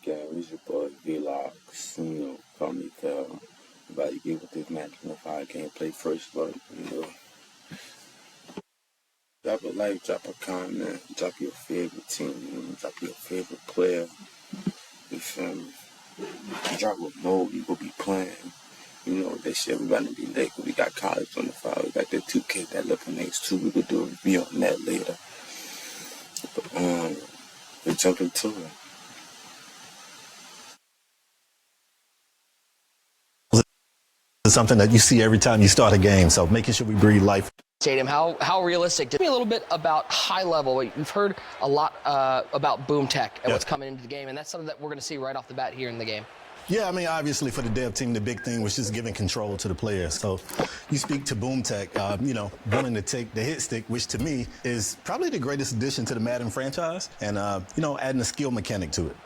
game? It's your boy V.locs. Call me Phil. About to get with this Madden if I can't play first, but drop a like, drop a comment, drop your favorite team, drop your favorite player. You feel me? Drop what mode you will be playing. That shit we about to be lit. We got college on the file. We got that 2K, that looking next too. We could do a review on that later. But we jump into it. It's something that you see every time you start a game, so making sure we breathe life. Stadium, how realistic? Tell me a little bit about high level. We've heard a lot about boom tech and what's coming into the game, and that's something that we're going to see right off the bat here in the game. Yeah, I mean, obviously for the dev team, the big thing was just giving control to the players. So you speak to boom tech, willing to take the hit stick, which to me is probably the greatest addition to the Madden franchise, and adding a skill mechanic to it.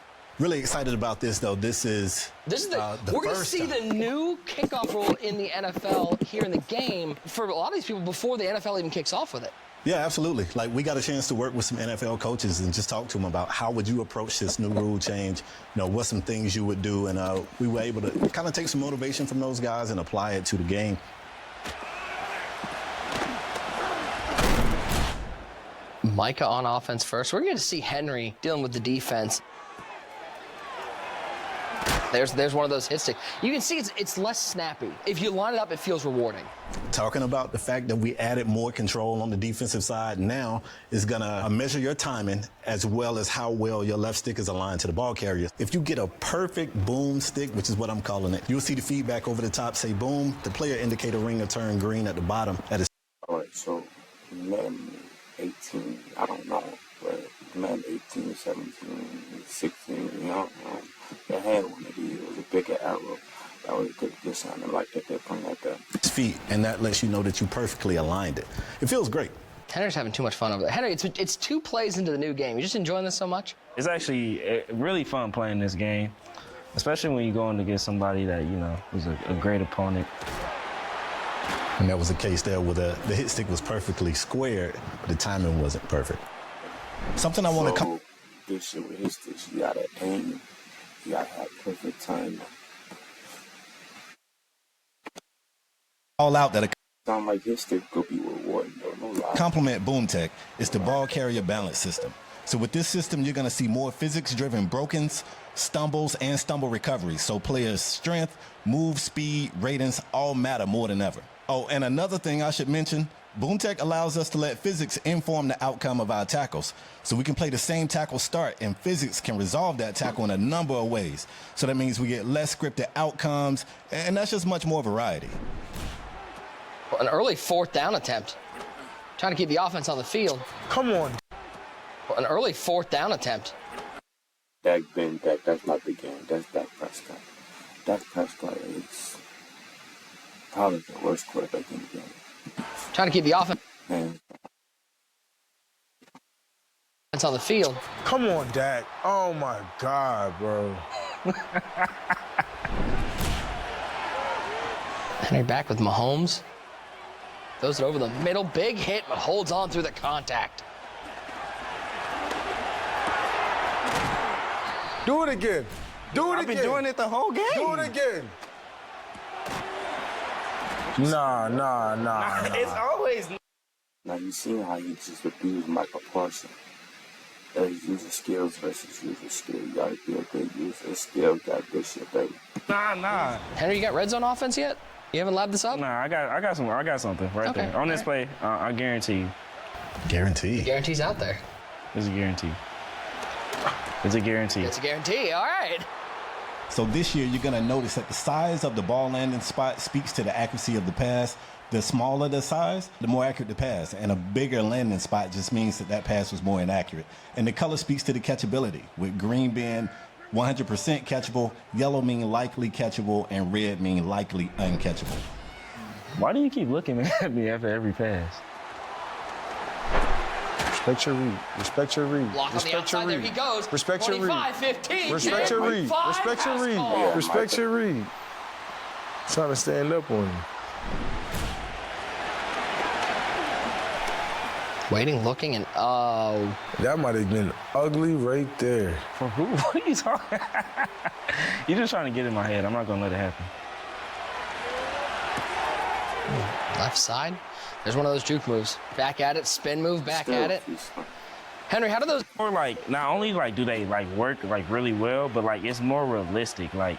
Really excited about this, though. This is the we're going to see the new kickoff rule in the NFL here in the game for a lot of these people before the NFL even kicks off with it. Yeah, absolutely. Like, we got a chance to work with some NFL coaches and just talk to them about how would you approach this new rule change, what's some things you would do, and we were able to kind of take some motivation from those guys and apply it to the game. Micah on offense first. We're going to see Henry dealing with the defense. There's one of those hit sticks. You can see it's less snappy. If you line it up, it feels rewarding. Talking about the fact that we added more control on the defensive side now is going to measure your timing as well as how well your left stick is aligned to the ball carrier. If you get a perfect boom stick, which is what I'm calling it, you'll see the feedback over the top say boom. The player indicator ring will turn green at the bottom. All right, so Madden 18, I don't know, but Madden 18, 17, 16, they had one of these. It was a bigger arrow. That was good design. I like that they're putting like that. It's feet, and that lets you know that you perfectly aligned it. It feels great. Henry's having too much fun over there. Henry, it's 2 plays into the new game. You just enjoying this so much? It's actually really fun playing this game, especially when you're going against somebody that, was a great opponent. And that was the case there where the hit stick was perfectly squared, but the timing wasn't perfect. Something I want to come. This shit with hit sticks, you gotta aim. You gotta have perfect timing. All out that sound like his stick could be rewarding, though. No lie. Complement boom tech is the ball carrier balance system. So with this system, you're going to see more physics-driven brokens, stumbles, and stumble recoveries. So players' strength, move speed, ratings all matter more than ever. Oh, and another thing I should mention, boom tech allows us to let physics inform the outcome of our tackles. So we can play the same tackle start, and physics can resolve that tackle in a number of ways. So that means we get less scripted outcomes, and that's just much more variety. An early 4th down attempt. Trying to keep the offense on the field. Come on. An early 4th down attempt. That's not the game. That's Dak Prescott. Dak Prescott is probably the worst quarterback in the game. Trying to keep the offense Man. on the field. Come on, Dak. Oh, my God, bro. Henry back with Mahomes. Throws it over the middle. Big hit, but holds on through the contact. Do it again. Do it again. I've been doing it the whole game. Do it again. Nah. It's always. Now you see how he just abused Michael Parsons. He's using skills versus using skill. You gotta be a good user. Skill got good shit, baby. Nah. Henry, you got red zone offense yet? You haven't labbed this up? Nah, I got something right there. On this play, I guarantee you. Guarantee. The guarantee's out there. It's a guarantee. It's a guarantee. It's a guarantee. All right. So this year, you're going to notice that the size of the ball landing spot speaks to the accuracy of the pass. The smaller the size, the more accurate the pass. And a bigger landing spot just means that pass was more inaccurate. And the color speaks to the catchability, with green being 100% catchable, yellow meaning likely catchable, and red meaning likely uncatchable. Why do you keep looking at me after every pass? Respect your read. Respect your read. Block on the outside. There he goes. Respect your read. 25, 15. Respect your read. Respect your read. Respect your read. Trying to stand up on you. Waiting, looking, and oh. That might have been ugly right there. For who? What are you talking? You're just trying to get in my head. I'm not going to let it happen. Left side. There's one of those juke moves. Back at it, spin move, back at it. Henry, how do those... Or, like, not only, like, do they, like, work, like, really well, but, like, it's more realistic. Like,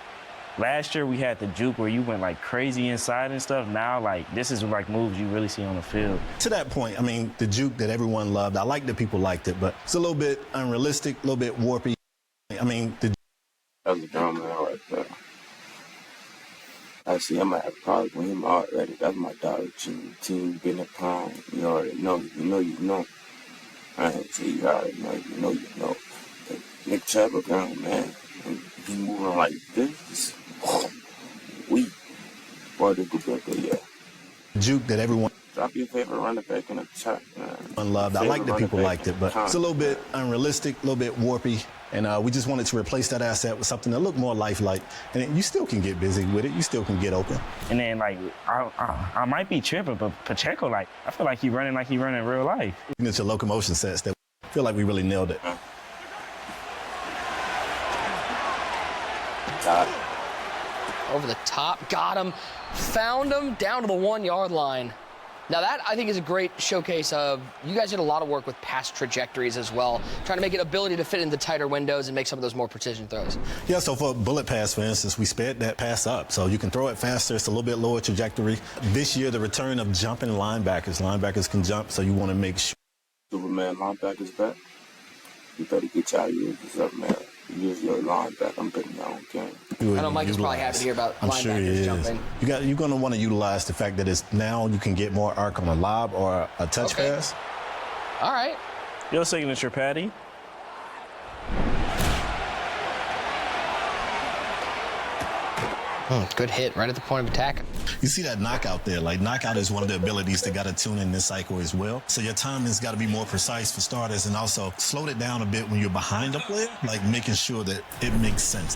last year we had the juke where you went, like, crazy inside and stuff. Now, like, this is, like, moves you really see on the field. To that point, I mean, the juke that everyone loved, I like that people liked it, but it's a little bit unrealistic, a little bit warpy. I mean, the... That's a drama right there. Actually, I might have problems with him already. That's my dog team being a pound. You already know. You know. I ain't say you already know. You know. Nick Chubb around, man. And he moving like this. Weak. Boy, this could be a good year. Juke that everyone... Drop your favorite running back in the chat, man. Unloved. I like that people liked it, but it's a little bit unrealistic, a little bit warpy. And we just wanted to replace that asset with something that looked more lifelike. And you still can get busy with it. You still can get open. And then, like, I might be tripping, but Pacheco, like, I feel like he running in real life. It's your locomotion sets that I feel like we really nailed it. Over the top, got him, found him down to the 1 yard line. Now that, I think, is a great showcase of, you guys did a lot of work with pass trajectories as well, trying to make it ability to fit into tighter windows and make some of those more precision throws. Yeah, so for a bullet pass, for instance, we sped that pass up. So you can throw it faster. It's a little bit lower trajectory. This year, the return of jumping linebackers. Linebackers can jump, so you want to make sure. Superman linebackers back. You better get y'all users up, man. Use your linebacker. I'm betting y'all don't care. I know Mike is probably happy to hear about linebackers jumping. You're going to want to utilize the fact that it's now you can get more arc on a lob or a touch pass. All right. Your signature, Patty. Good hit right at the point of attack. You see that knockout there. Like, knockout is one of the abilities that got to tune in this cycle as well. So your timing's got to be more precise for starters, and also slow it down a bit when you're behind a player, like making sure that it makes sense.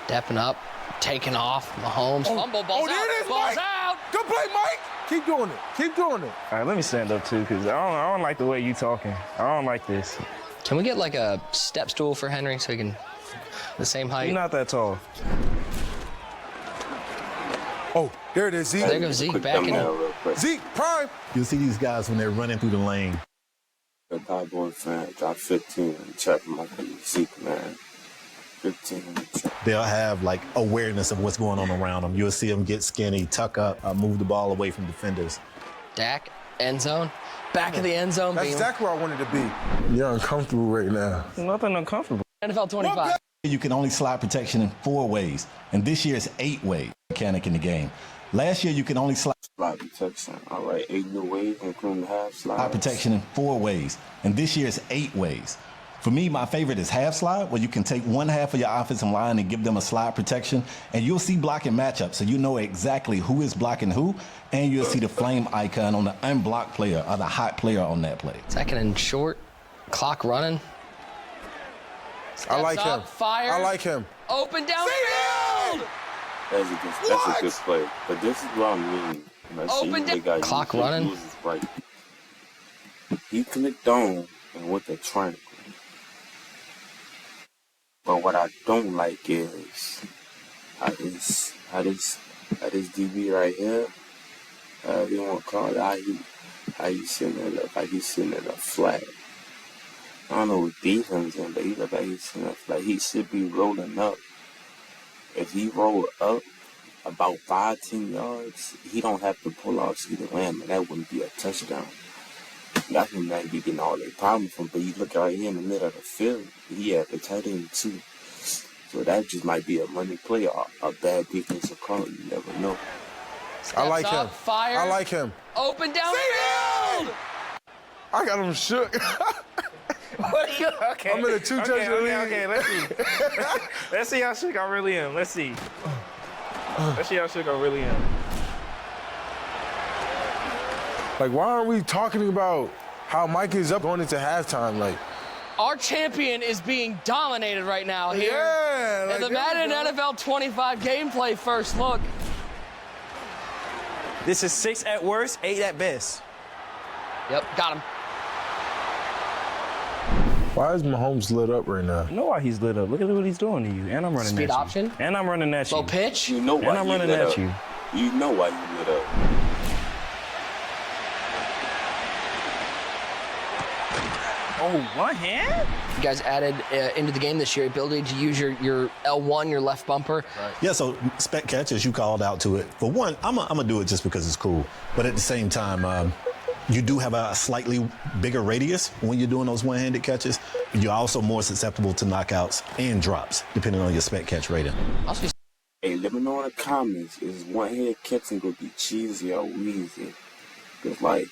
Stepping up, taking off, Mahomes, fumble, ball's there out, it is, ball's Mike. out. Good play, Mike. Keep doing it. Keep doing it. All right, let me stand up, too, because I don't like the way you talking. I don't like this. Can we get, like, a step stool for Henry so he can, the same height? You're not that tall. Oh, there it is, Zeke. There goes Zeke back in. Zeke, prime. You'll see these guys when they're running through the lane. The Cowboy fan, drop 15 and check my Zeke, man. 15 and check. They'll have, like, awareness of what's going on around them. You'll see them get skinny, tuck up, move the ball away from defenders. Dak, end zone. Back of the end zone. That's exactly where I wanted to be. You're uncomfortable right now. There's nothing uncomfortable. NFL 25. You can only slide protection in 4 ways, and this year it's 8 ways mechanic in the game. Last year you can only slide protection. All right, 8 new ways, including half slide protection in 4 ways, and this year it's 8 ways. For me, my favorite is half slide, where you can take one half of your offensive line and give them a slide protection, and you'll see blocking matchups, so you know exactly who is blocking who, and you'll see the flame icon on the unblocked player or the hot player on that play. Second and short, clock running. I like him. Fire. I like him. Open downfield. That's a good play. But this is what I mean. Open down. Clock running. Right. He clicked on and with the triangle. But what I don't like is how this DB right here, you want to call it, how he's sitting there, look like he's sitting in a flat. I don't know what defense in, but he look like he's sitting there, like he should be rolling up. If he rolled up about 5-10 yards, he don't have to pull off CeeDee Lamb, and that wouldn't be a touchdown. That's when they be getting all their problems from. But you look right here in the middle of the field, he had the tight end too. So that just might be a money play or a bad defensive call. You never know. I like him. Fire. I like him. Open downfield. I got him shook. What are you? Okay. I'm in a 2-touch league. Okay, let's see. Let's see how shook I really am. Let's see. Let's see how shook I really am. Like, why aren't we talking about how Mike is up going into halftime? Like, our champion is being dominated right now here. Yeah, like, and the Madden NFL 25 gameplay first look. This is 6 at worst, 8 at best. Yep, got him. Why is Mahomes lit up right now? You know why he's lit up. Look at what he's doing to you. And I'm running Speed at option. you. And I'm running at you. Low pitch. You know why And I'm you running lit at up. you. You know why you lit up. Oh, one hand? You guys added into the game this year ability to use your L1, your left bumper. Yeah, so spec catch, as you called out to it. For one, I'm gonna do it just because it's cool. But at the same time, you do have a slightly bigger radius when you're doing those one-handed catches. You're also more susceptible to knockouts and drops, depending on your spec catch rating. Hey, let me know in the comments, is one-handed catching gonna be cheesy or wheezy? Cause like,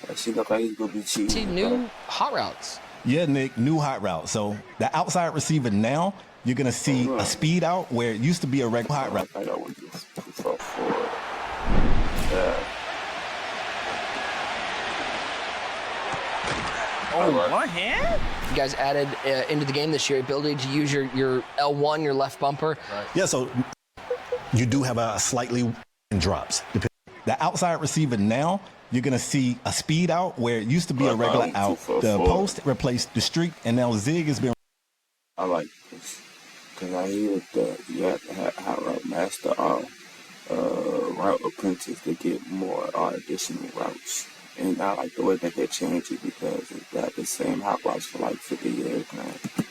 that shit look like it's gonna be cheesy. See new hot routes. Yeah, Nick, new hot route. So the outside receiver now, you're gonna see a speed out where it used to be a regular hot route. I would just prefer forward. Oh, one hand? You guys added into the game this year ability to use your L1, your left bumper. Yeah, so you do have a slightly drops. The outside receiver now, you're gonna see a speed out where it used to be a regular out. The post replaced the streak, and now zig has been. I like this because I hear that you have to have hot route master or route apprentice to get more additional routes. And I like the way that they change it because it's got the same hot routes for like 50 years now.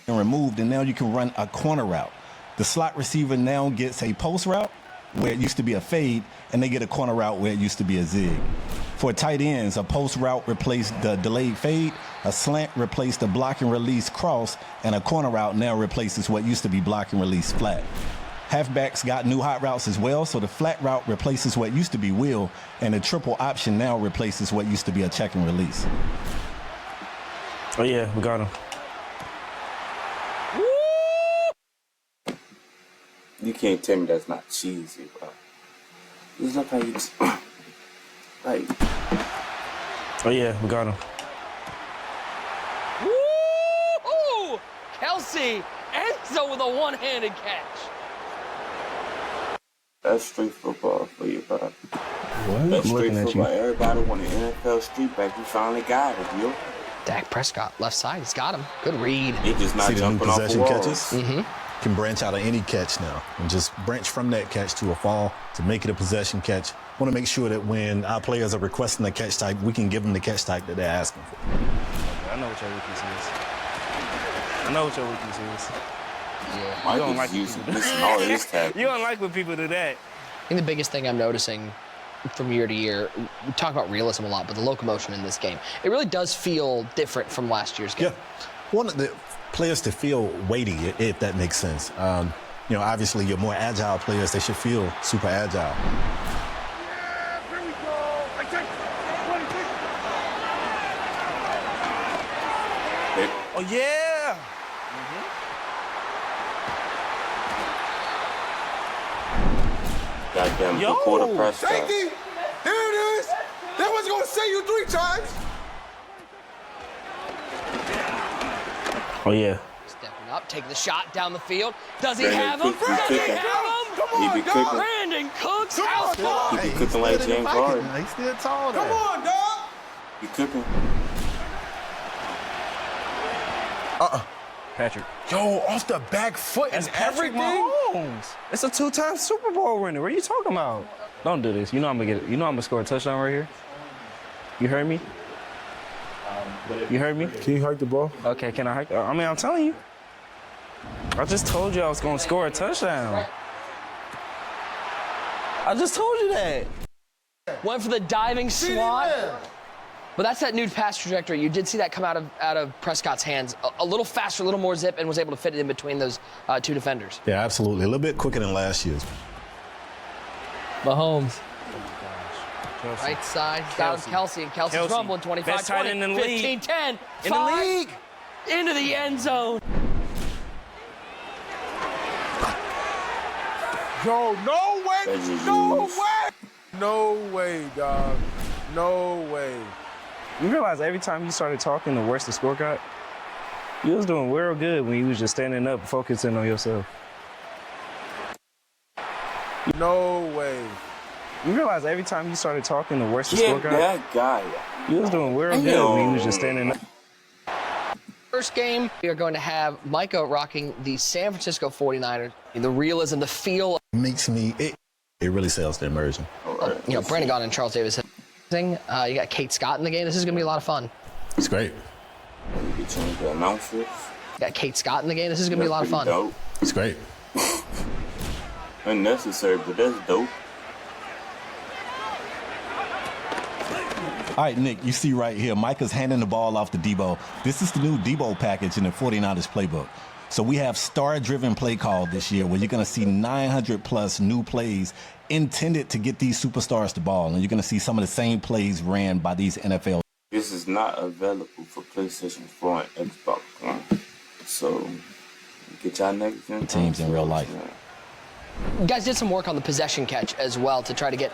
And removed, and now you can run a corner route. The slot receiver now gets a post route where it used to be a fade, and they get a corner route where it used to be a zig. For tight ends, a post route replaced the delayed fade, a slant replaced the block and release cross, and a corner route now replaces what used to be block and release flat. Halfbacks got new hot routes as well, so the flat route replaces what used to be wheel, and the triple option now replaces what used to be a check and release. Oh, yeah, we got him. You can't tell me that's not cheesy, bro. It's not how you just, like. Oh, yeah, we got him. Woo! Kelsey, Enzo with a one-handed catch. That's street football for you, bro. What? That's I'm street looking at football. you. Everybody want an NFL street back. You finally got it, yo. Dak Prescott, left side, he's got him. Good read. He just not See the new jumping off the possession wall. catches? Can branch out of any catch now and just branch from that catch to a fall to make it a possession catch. Want to make sure that when our players are requesting a catch type, we can give them the catch type that they're asking for. I know what your weakness is. I know what your weakness is. Yeah. You don't like all his tackles. You don't like when people do that. I think the biggest thing I'm noticing from year to year, we talk about realism a lot, but the locomotion in this game, it really does feel different from last year's game. Yeah. One of the players to feel weighty, if that makes sense. You know, obviously, your more agile players, they should feel super agile. Oh, yeah. Goddamn, Yo. quarter press. Safety! There it is! That was gonna say you 3 times! Oh, yeah. Stepping up, taking the shot down the field. Does he Brandon have him? Cooks be Does he cooking. have him? Come He on, be dog! cooking. Brandon Cooks Come out. on, dog! He be cooking like James Harden. He's still tall Come on, dog! He cooking. Patrick. Yo, off the back foot and Patrick everything? Mahomes. It's a 2-time Super Bowl winner. What are you talking about? Don't do this. You know I'm gonna get it. You know I'm gonna score a touchdown right here. You heard me? You heard me? Can you hike the ball? Okay, can I hike? I mean, I'm telling you. I just told you I was gonna score a touchdown. I just told you that. Went for the diving swat. But that's that new pass trajectory. You did see that come out of Prescott's hands. A little faster, a little more zip, and was able to fit it in between those 2 defenders. Yeah, absolutely. A little bit quicker than last year's. Mahomes. Kelsey. Right side, got him Kelsey, and Kelsey's Kelsey. rumbling 25-20, Best tight end in the league. 15-10, In the 5, league. into the end zone. Yo, no way! That's just No huge. way! No way, dog. No way. You realize every time you started talking, the worse the score got? You was doing real good when you was just standing up, focusing on yourself. No way. You realize every time you started talking, the worse the Yeah, score got? that guy. You was doing real good when you was just standing up. First game, we are going to have Micah rocking the San Francisco 49ers. The realism, the feel. Makes me, it really sells the immersion. You know, Brandon Gaudin and Charles Davis. You got Kate Scott in the game. This is going to be a lot of fun. It's great. You change the announcers. You got Kate Scott in the game. This is going to be a lot of fun. Dope. It's great. Unnecessary, but that's dope. All right, Nick, you see right here, Micah's handing the ball off to Debo. This is the new Debo package in the 49ers playbook. So we have star-driven play call this year where you're going to see 900-plus new plays intended to get these superstars the ball. And you're going to see some of the same plays ran by these NFL. This is not available for PlayStation 4 and Xbox One. So get y'all next gen teams in real life. You guys did some work on the possession catch as well to try to get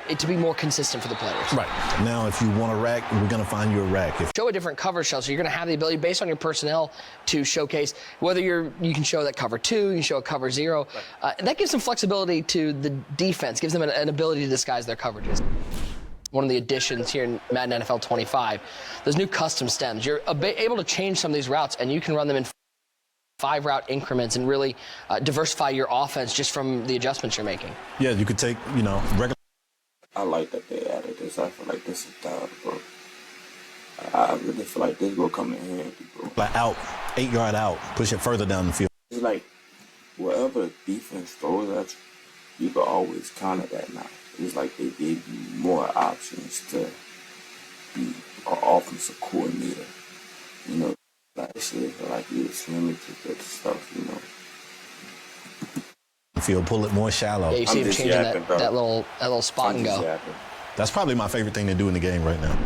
it to be more consistent for the players. Right. Now, if you want a rack, we're going to find you a rack. Show a different cover shell, so you're going to have the ability, based on your personnel, to showcase whether you can show that cover 2, you can show a cover 0. That gives some flexibility to the defense, gives them an ability to disguise their coverages. One of the additions here in Madden NFL 25, those new custom stems. You're able to change some of these routes, and you can run them in 5-route increments and really diversify your offense just from the adjustments you're making. Yeah, you could take, regular. I like that they added this. I feel like this is down, bro. I really feel like this will come in handy, bro. Like out, 8-yard out, push it further down the field. It's like whatever the defense throws at you can always counter that now. It's like they gave you more options to be an offensive coordinator. Like shit, like you was limited to stuff, Field, pull it more shallow. Yeah, you see him changing that little spot and go. Yapping. That's probably my favorite thing to do in the game right now.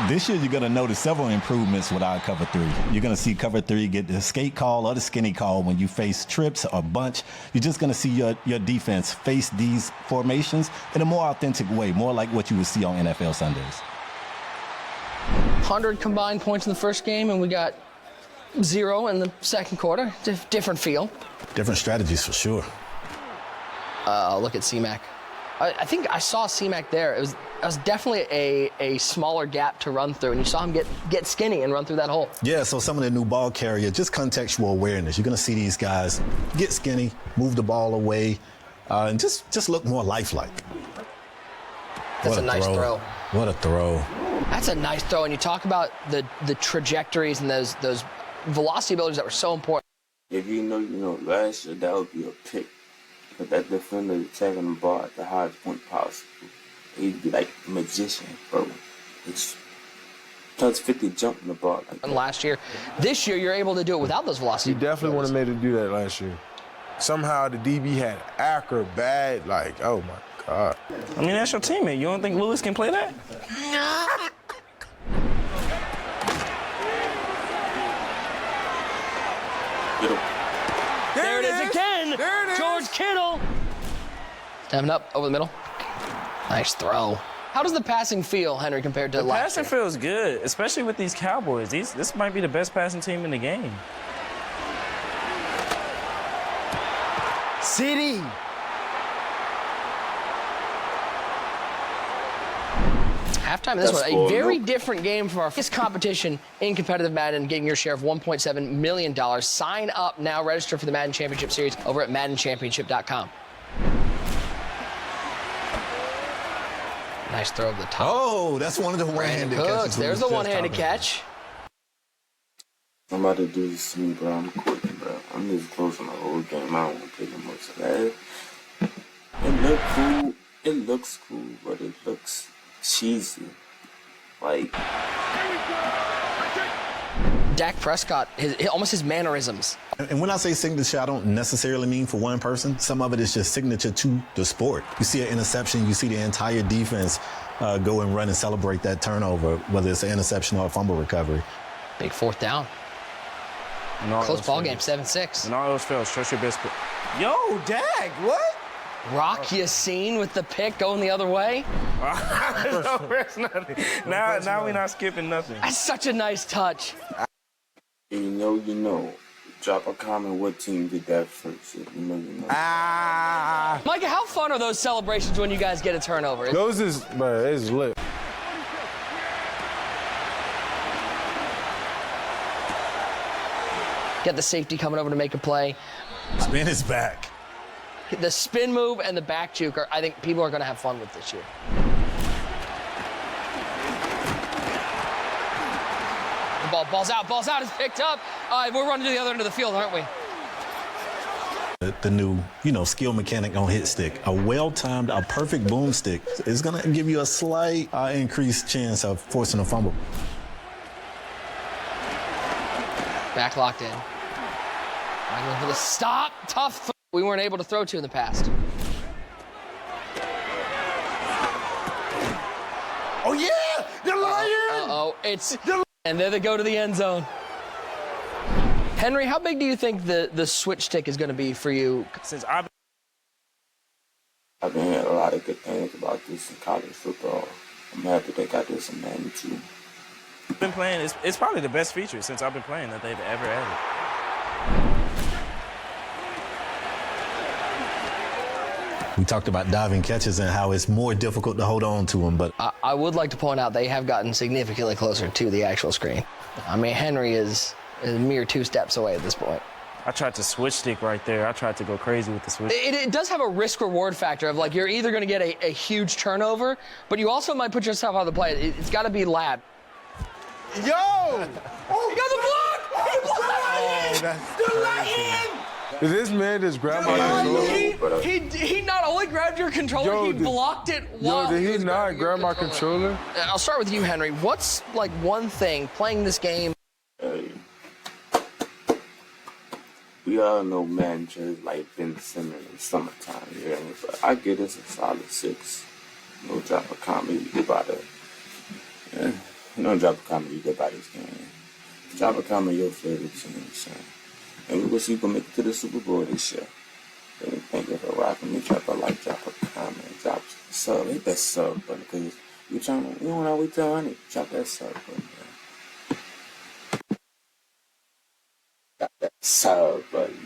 This year, you're going to notice several improvements with our cover 3. You're going to see cover 3 get the skate call or the skinny call when you face trips or bunch. You're just going to see your defense face these formations in a more authentic way, more like what you would see on NFL Sundays. 100 combined points in the first game, and we got 0 in the second quarter. Different feel. Different strategies for sure. Look at C-Mac. I think I saw C-Mac there. It was definitely a smaller gap to run through, and you saw him get skinny and run through that hole. Yeah, so some of the new ball carrier, just contextual awareness. You're going to see these guys get skinny, move the ball away, and just look more lifelike. That's a nice throw. What a throw. That's a nice throw, and you talk about the trajectories and those velocity abilities that were so important. If you know, last year that would be a pick. But that defender is taking the ball at the highest point possible. He'd be like a magician, bro. It's plus 50 jumping the ball. Like last year. This year, you're able to do it without those velocity. He definitely would have made it do that last year. Somehow the DB had acrobat, like, oh my God. I mean, that's your teammate. You don't think Lewis can play that? Get him. There it is again. There it is. George Kittle. Stepping up over the middle. Nice throw. How does the passing feel, Henry, compared to The last passing year? feels good, especially with these Cowboys. This might be the best passing team in the game. CD. Halftime of this That's one, full, a very nope. different game from our first competition in competitive Madden, getting your share of $1.7 million. Sign up now, register for the Madden Championship Series over at MaddenChampionship.com. Nice throw over the top. Oh, that's one of the one-handed catches. There's the one-handed catch. I'm about to do this to me, bro. I'm quitting, bro. I'm just closing the whole game. I don't want to play no much of that. It look cool. It looks cool, but it looks cheesy. Like Dak Prescott, almost his mannerisms. And when I say signature, I don't necessarily mean for one person. Some of it is just signature to the sport. You see an interception, you see the entire defense go and run and celebrate that turnover, whether it's an interception or a fumble recovery. Big fourth down. Close ball game, 7-6. And all those fails, trust your best. Yo, Dak, what? Rock Yassin with the pick going the other way. No, there's nothing. Now we're not skipping nothing. That's such a nice touch. You know. Drop a comment what team did that first. You know. Micah, how fun are those celebrations when you guys get a turnover? Those is, bro, it's lit. Get the safety coming over to make a play. Spin is back. The spin move and the back juke I think people are going to have fun with this year. The ball's out, it's picked up. We're running to the other end of the field, aren't we? The new, skill mechanic on hit stick. A well-timed, a perfect boom stick is going to give you a slight increased chance of forcing a fumble. Back locked in. Going for the stop. Tough. We weren't able to throw to in the past. Oh, yeah! The Lions! Uh-oh. And there they go to the end zone. Henry, how big do you think the switch stick is going to be for you? Since I've been hearing a lot of good things about this in college football. I'm happy they got this in Madden too. been playing, it's probably the best feature since I've been playing that they've ever added. We talked about diving catches and how it's more difficult to hold on to them, but I would like to point out they have gotten significantly closer to the actual screen. I mean, Henry is a mere 2 steps away at this point. I tried to switch stick right there. I tried to go crazy with the switch. It does have a risk-reward factor of, like, you're either going to get a huge turnover, but you also might put yourself out of the play. It's got to be lab. Yo! Oh, You got the block! He blocked! that's the Lions! Did this man just grab my controller? He not only grabbed your controller, he blocked it while did he was not grabbing your grab my controller? I'll start with you, Henry. What's, like, one thing playing this game? Hey. We all know Madden just like Ben Simmons in summertime, you know what I mean? But I get it's a solid 6. No drop a comment, you get by no drop a comment, you get by this game. Drop a comment your favorite team, son. And we will see you gonna make it to the Super Bowl this year. And thank you for rocking me. Drop a like, drop a comment, drop a sub. Hit that sub button, because you don't always tell honey. Drop that sub button, man. Drop that sub button.